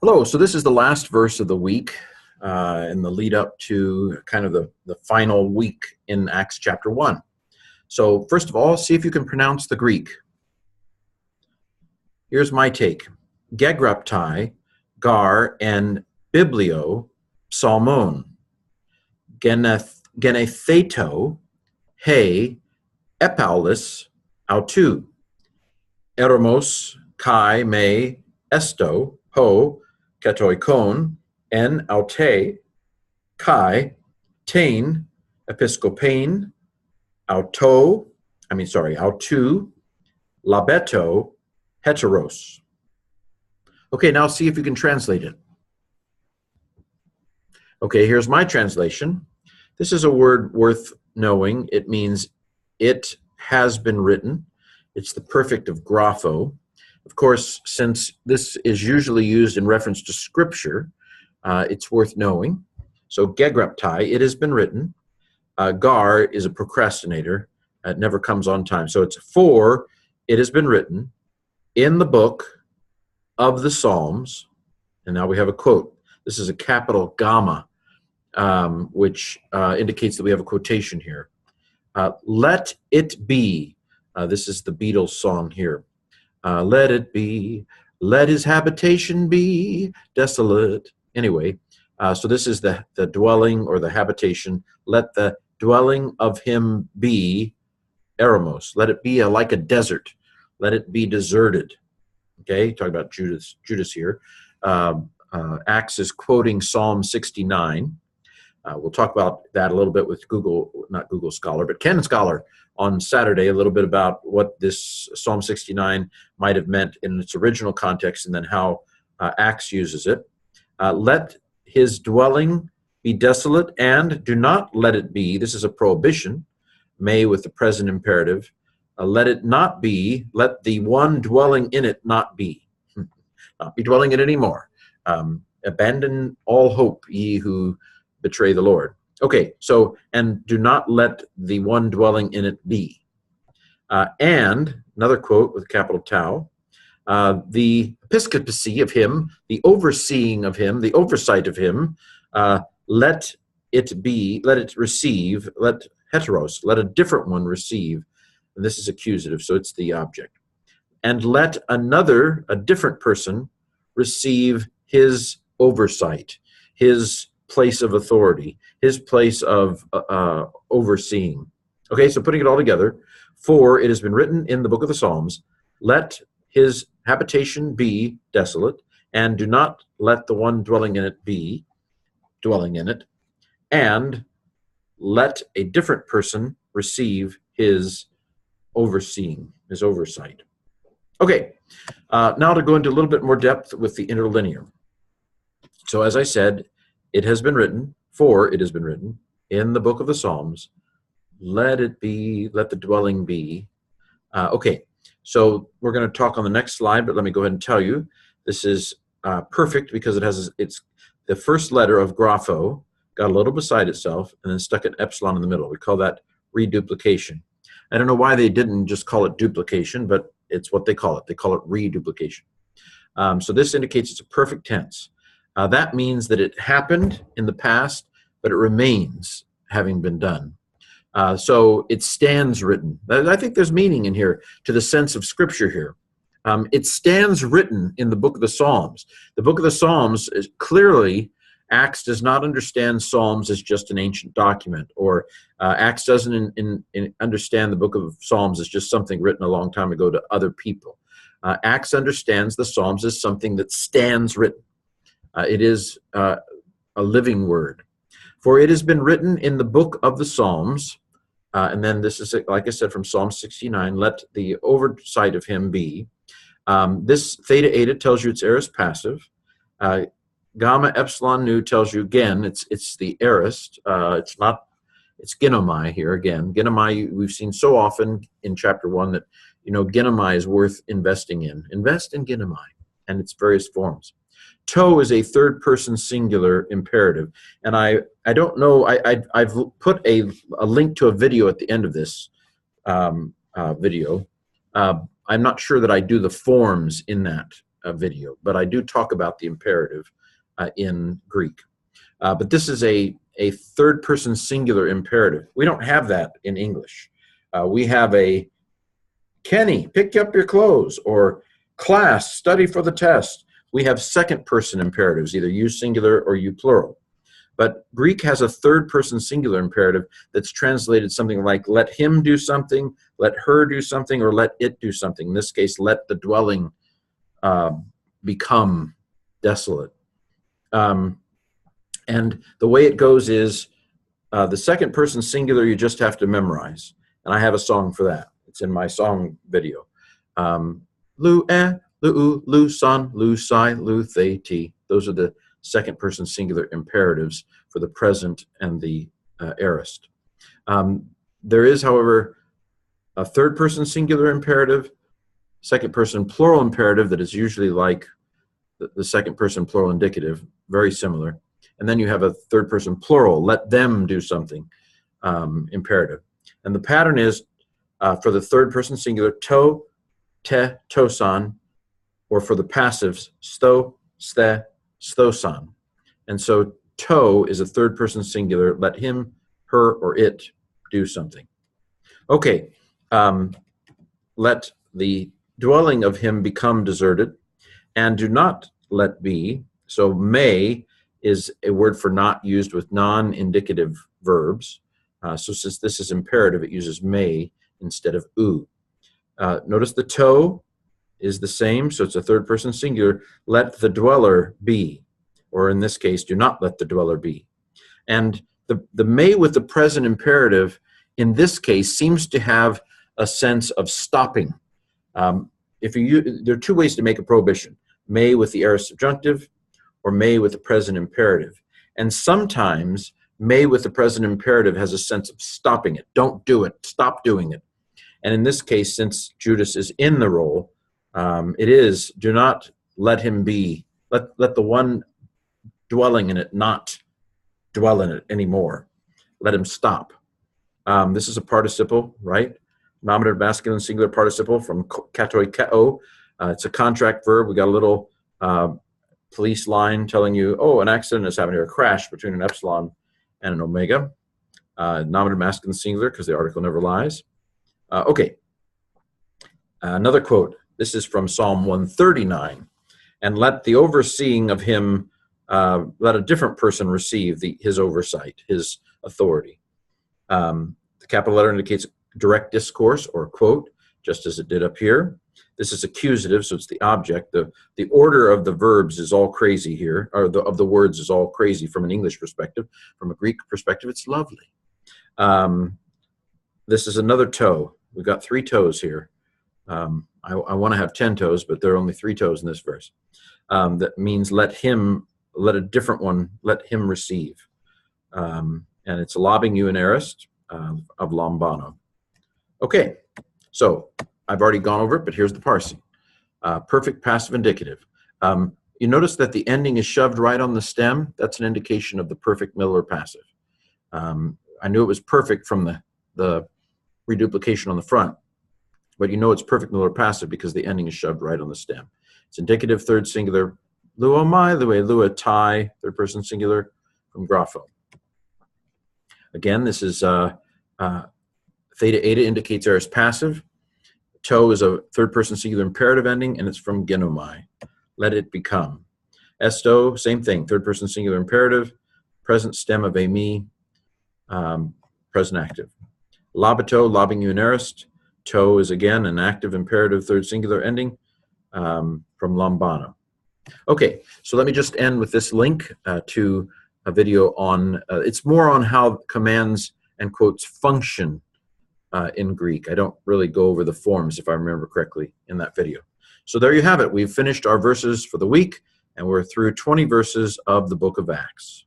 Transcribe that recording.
Hello, so this is the last verse of the week in the lead up to kind of the final week in Acts chapter 1. So first of all, see if you can pronounce the Greek. Here's my take. Gegraptai, gar, and biblio, psalmon. Genetheto, he, epaulis, autou. Eremos, kai, me, esto, ho, katoikon, en aute, kai, tain, episcopain, autou, labeto, heteros. Okay, now see if you can translate it. Okay, here's my translation. This is a word worth knowing. It means it has been written. It's the perfect of grapho. Of course, since this is usually used in reference to scripture, it's worth knowing. So gegraptai, it has been written. Gar is a procrastinator. It never comes on time. So it's for, it has been written in the book of the Psalms. And now we have a quote. This is a capital gamma, which indicates that we have a quotation here. Let it be. This is the Beatles song here. Let it be, let his habitation be desolate. Anyway, so this is the dwelling or the habitation. Let the dwelling of him be eremos. Let it be like a desert. Let it be deserted. Okay, talking about Judas here. Acts is quoting Psalm 69. We'll talk about that a little bit with not Google Scholar, but Ken Scholar on Saturday, a little bit about what this Psalm 69 might have meant in its original context and then how Acts uses it. Let his dwelling be desolate and do not let it be. This is a prohibition, may with the present imperative. Let it not be, let the one dwelling in it not be. Not be dwelling in it anymore. Abandon all hope, ye who betray the Lord. Okay, so, and do not let the one dwelling in it be. And, another quote with capital tau, the episcopacy of him, the overseeing of him, the oversight of him, let it be, let it receive, let heteros, let a different one receive. And this is accusative, so it's the object. And let a different person receive his oversight, his place of authority, his place of overseeing. Okay, so putting it all together, for it has been written in the book of the Psalms, let his habitation be desolate, and do not let the one dwelling in it be dwelling in it, and let a different person receive his overseeing, his oversight. Okay, now to go into a little bit more depth with the interlinear. So as I said, it has been written, for it has been written, in the book of the Psalms, let it be, let the dwelling be. Okay, so we're going to talk on the next slide, but let me go ahead and tell you, this is perfect because it's the first letter of grapho, got a little beside itself, and then stuck an epsilon in the middle. We call that reduplication. I don't know why they didn't just call it duplication, but it's what they call it. They call it reduplication. So this indicates it's a perfect tense. That means that it happened in the past, but it remains having been done. So it stands written. I think there's meaning in here to the sense of Scripture here. It stands written in the book of the Psalms. The book of the Psalms is clearly, Acts does not understand Psalms as just an ancient document, or Acts doesn't understand the book of Psalms as just something written a long time ago to other people. Acts understands the Psalms as something that stands written. It is a living word. For it has been written in the book of the Psalms, and then this is, like I said, from Psalm 69, let the oversight of him be. This theta eta tells you it's aorist passive. Gamma epsilon nu tells you, again, it's the aorist. It's ginomai here again. Ginomai, we've seen so often in chapter 1 that, ginomai is worth investing in. Invest in ginomai and its various forms. To is a third-person singular imperative, and I don't know. I've put a link to a video at the end of this video. I'm not sure that I do the forms in that video, but I do talk about the imperative in Greek. But this is a third-person singular imperative. We don't have that in English. We have a Kenny, pick up your clothes, or class, study for the test. We have second-person imperatives, either you singular or you plural. But Greek has a third-person singular imperative that's translated something like let him do something, let her do something, or let it do something. In this case, let the dwelling become desolate. And the way it goes is the second-person singular you just have to memorize. And I have a song for that. It's in my song video. Lu, lu, lu, son, lu, si, lu, the, ti. Those are the second-person singular imperatives for the present and the aorist. There is, however, a third-person singular imperative, second-person plural imperative that is usually like the second-person plural indicative, very similar. And then you have a third-person plural, let them do something, imperative. And the pattern is for the third-person singular, to, te, to-san, or for the passives, sto, ste, sto-san. And so to is a third-person singular, let him, her, or it do something. Okay, let the dwelling of him become deserted, and do not let be. So may is a word for not used with non-indicative verbs. So since this is imperative, it uses may instead of u. Notice the to is the same, so it's a third-person singular. Let the dweller be, or in this case, do not let the dweller be. And the may with the present imperative in this case seems to have a sense of stopping. There are two ways to make a prohibition: may with the aorist subjunctive, or may with the present imperative. And sometimes may with the present imperative has a sense of stopping it. Don't do it. Stop doing it. And in this case, since Judas is in the role, it is, do not let him be. Let the one dwelling in it not dwell in it anymore. Let him stop. This is a participle, right? Nominative masculine singular participle from katoi keo. It's a contract verb. We got a little police line telling you, oh, an accident is happening, or a crash between an epsilon and an omega. Nominative masculine singular because the article never lies. Okay. Another quote. This is from Psalm 139. And let the overseeing of him, let a different person receive his oversight, his authority. The capital letter indicates direct discourse or quote, just as it did up here. This is accusative, so it's the object. The order of the verbs is all crazy here, or of the words is all crazy from an English perspective. From a Greek perspective, it's lovely. This is another toe. We've got 3 toes here. I want to have 10 toes, but there are only 3 toes in this verse. That means let a different one, let him receive. And it's lobbing you an aorist of lambano. Okay, so I've already gone over it, but here's the parsing. Perfect passive indicative. You notice that the ending is shoved right on the stem. That's an indication of the perfect middle or passive. I knew it was perfect from the reduplication on the front, but you know it's perfect middle or passive because the ending is shoved right on the stem. It's indicative, third singular, luomai, the way lua tai, third person singular from grapho. Again, this is theta eta indicates aorist passive. To is a third person singular imperative ending, and it's from genomai. Let it become. Esto, same thing, third person singular imperative, present stem of emi, present active. Labato, lobbing you an aorist. To is again an active imperative third singular ending from lambano. Okay, so let me just end with this link to a video on, it's more on how commands and quotes function in Greek. I don't really go over the forms, if I remember correctly, in that video. So there you have it. We've finished our verses for the week, and we're through 20 verses of the book of Acts.